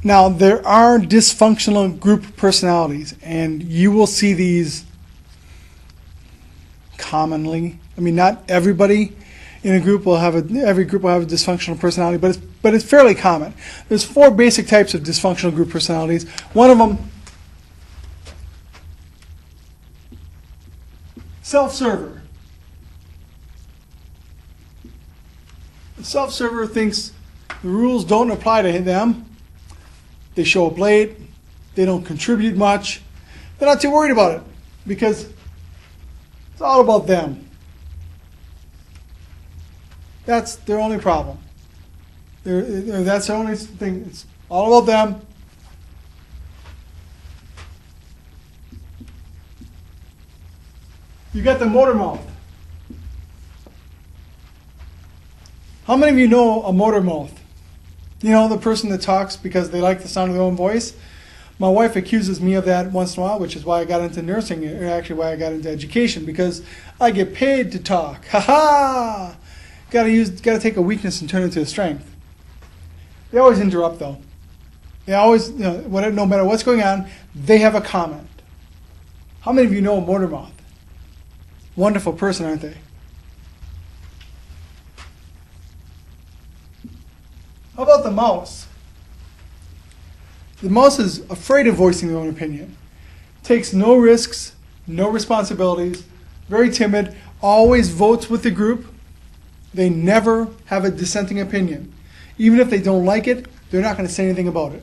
Now, there are dysfunctional group personalities, and you will see these commonly. I mean, not everybody in a group will have every group will have a dysfunctional personality, but it's fairly common. There's 4 basic types of dysfunctional group personalities. One of them, self-server. The self-server thinks the rules don't apply to them. They show up late. They don't contribute much. They're not too worried about it because it's all about them. That's their only problem. That's their only thing. It's all about them. You got the motor mouth. How many of you know a motor mouth? You know, the person that talks because they like the sound of their own voice? My wife accuses me of that once in a while, which is why I got into nursing, or actually why I got into education, because I get paid to talk. Ha ha! Got to take a weakness and turn it into a strength. They always interrupt, though. They always, no matter what's going on, they have a comment. How many of you know a motor mouth? Wonderful person, aren't they? How about the mouse? The mouse is afraid of voicing their own opinion. Takes no risks, no responsibilities, very timid, always votes with the group. They never have a dissenting opinion. Even if they don't like it, they're not going to say anything about it.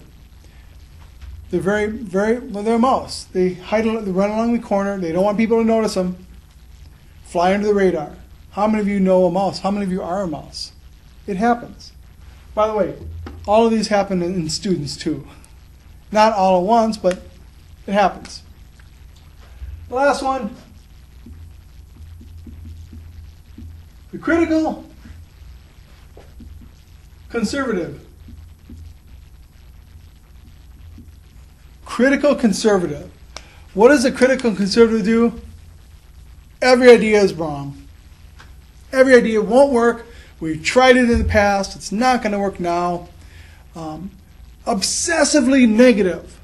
They're they're a mouse. They run along the corner. They don't want people to notice them. Fly under the radar. How many of you know a mouse? How many of you are a mouse? It happens. By the way, all of these happen in students too. Not all at once, but it happens. The last one, the critical conservative. Critical conservative. What does a critical conservative do? Every idea is wrong. Every idea won't work. We've tried it in the past. It's not going to work now. Obsessively negative.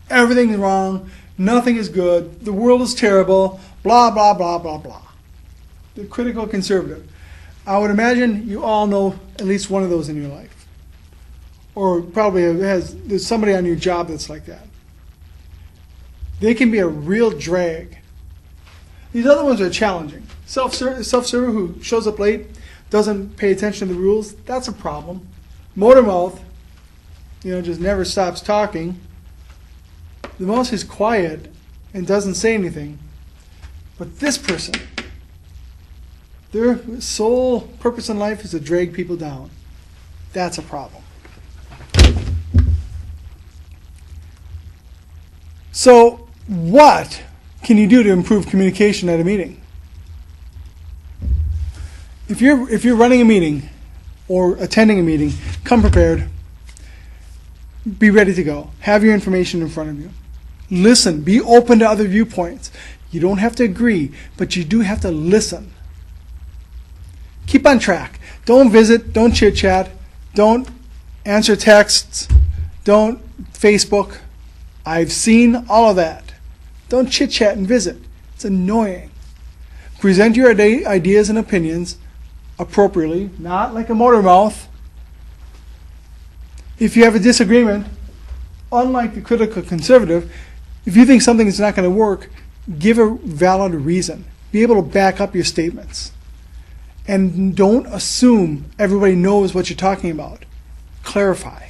Everything's wrong. Nothing is good. The world is terrible. Blah, blah, blah, blah, blah. The critical conservative. I would imagine you all know at least one of those in your life. Or probably there's somebody on your job that's like that. They can be a real drag. These other ones are challenging. Self-server who shows up late, doesn't pay attention to the rules, that's a problem. Motor mouth, just never stops talking. The mouse is quiet and doesn't say anything. But this person, their sole purpose in life is to drag people down. That's a problem. So, what can you do to improve communication at a meeting? If you're running a meeting or attending a meeting, come prepared. Be ready to go. Have your information in front of you. Listen. Be open to other viewpoints. You don't have to agree, but you do have to listen. Keep on track. Don't visit. Don't chit-chat. Don't answer texts. Don't Facebook. I've seen all of that. Don't chit-chat and visit. It's annoying. Present your ideas and opinions appropriately, not like a motor mouth. If you have a disagreement, unlike the critical conservative, if you think something is not going to work, give a valid reason. Be able to back up your statements. And don't assume everybody knows what you're talking about. Clarify.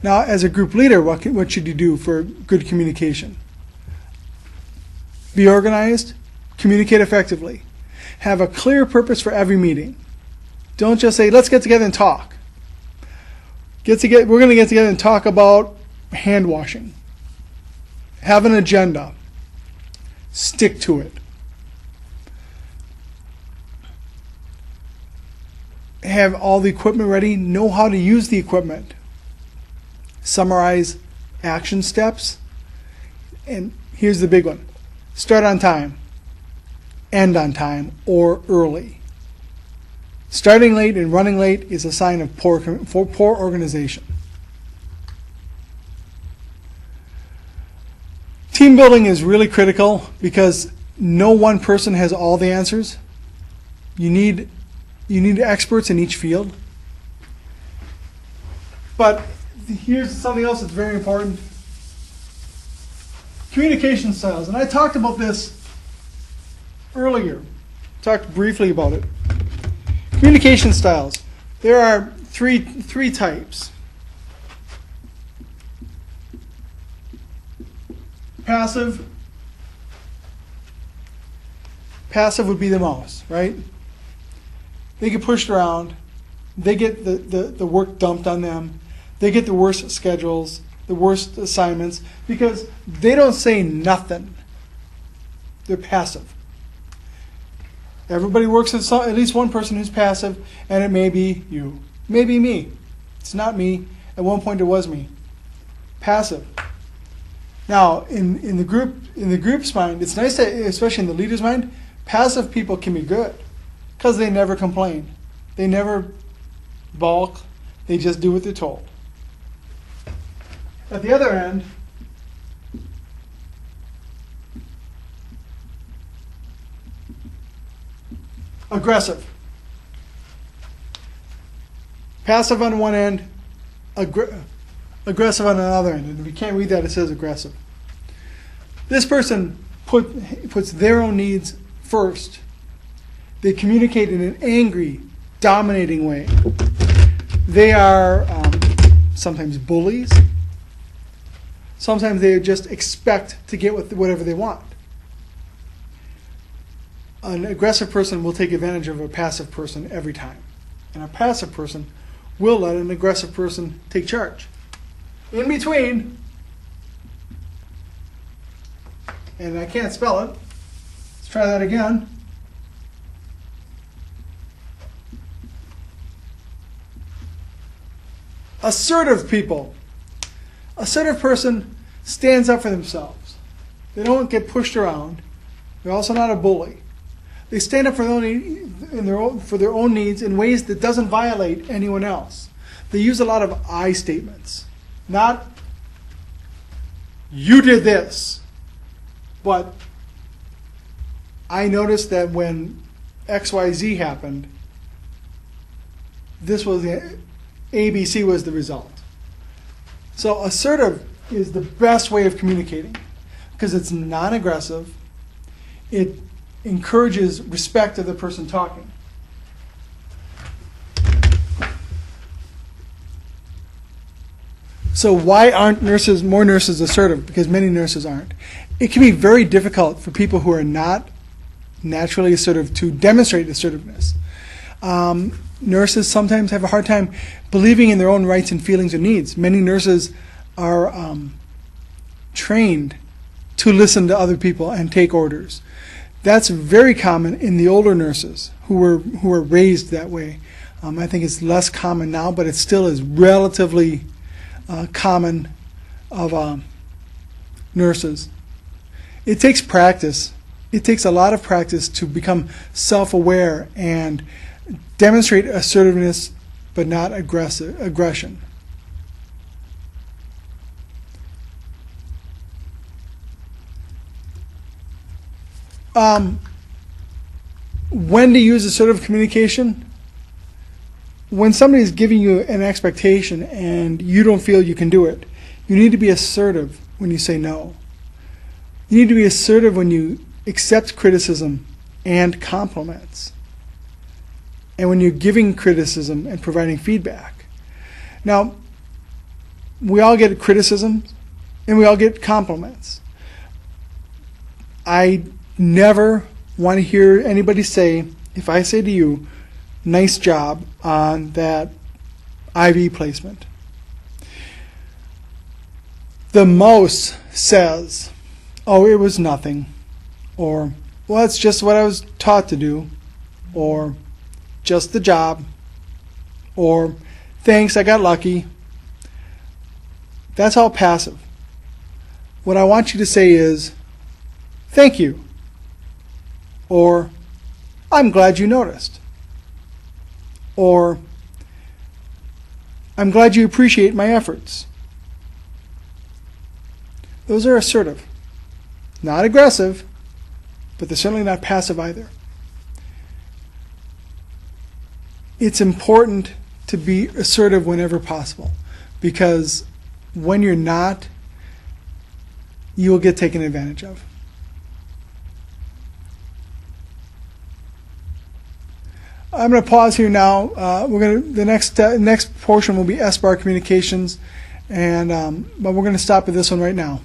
Now, as a group leader, what should you do for good communication? Be organized, communicate effectively. Have a clear purpose for every meeting. Don't just say, let's get together and talk. We're going to get together and talk about hand washing. Have an agenda. Stick to it. Have all the equipment ready. Know how to use the equipment. Summarize action steps. And here's the big one. Start on time. End on time or early. Starting late and running late is a sign of poor organization. Team building is really critical because no one person has all the answers. You need experts in each field. But here's something else that's very important. Communication styles. And I talked about this earlier. Talked briefly about it. Communication styles. There are three types. Passive. Passive would be the most, right? They get pushed around. They get the work dumped on them. They get the worst schedules, the worst assignments, because they don't say nothing. They're passive. Everybody works with at least one person who's passive, and it may be you. Maybe me. It's not me. At one point it was me. Passive. Now, in the group's mind, it's nice that, especially in the leader's mind, passive people can be good because they never complain. They never balk. They just do what they're told. At the other end, aggressive. Passive on one end, aggressive on another end. And if you can't read that, it says aggressive. This person puts their own needs first. They communicate in an angry, dominating way. They are sometimes bullies. Sometimes they just expect to get whatever they want. An aggressive person will take advantage of a passive person every time. And a passive person will let an aggressive person take charge. In between, and I can't spell it. Let's try that again. Assertive people. Assertive person stands up for themselves. They don't get pushed around. They're also not a bully. They stand up for their own needs in ways that doesn't violate anyone else. They use a lot of I statements. Not, you did this, but I noticed that when XYZ happened, this was the ABC was the result. So assertive is the best way of communicating because it's non-aggressive. It encourages respect of the person talking. So why aren't more nurses assertive? Because many nurses aren't. It can be very difficult for people who are not naturally assertive to demonstrate assertiveness. Nurses sometimes have a hard time believing in their own rights and feelings and needs. Many nurses are trained to listen to other people and take orders. That's very common in the older nurses who were raised that way. I think it's less common now, but it still is relatively common of nurses. It takes practice. It takes a lot of practice to become self-aware and demonstrate assertiveness, but not aggression. When to use assertive communication? When somebody's giving you an expectation and you don't feel you can do it, you need to be assertive when you say no. You need to be assertive when you accept criticism and compliments, and when you're giving criticism and providing feedback. Now, we all get criticisms and we all get compliments. I never want to hear anybody say, if I say to you, nice job on that IV placement. The most says, oh, it was nothing, or, well, it's just what I was taught to do, or just the job, or thanks, I got lucky. That's all passive. What I want you to say is, thank you, or I'm glad you noticed, or I'm glad you appreciate my efforts. Those are assertive. Not aggressive, but they're certainly not passive either. It's important to be assertive whenever possible, because when you're not, you will get taken advantage of. I'm going to pause here now. The next portion will be SBAR communications, and but we're going to stop at this one right now.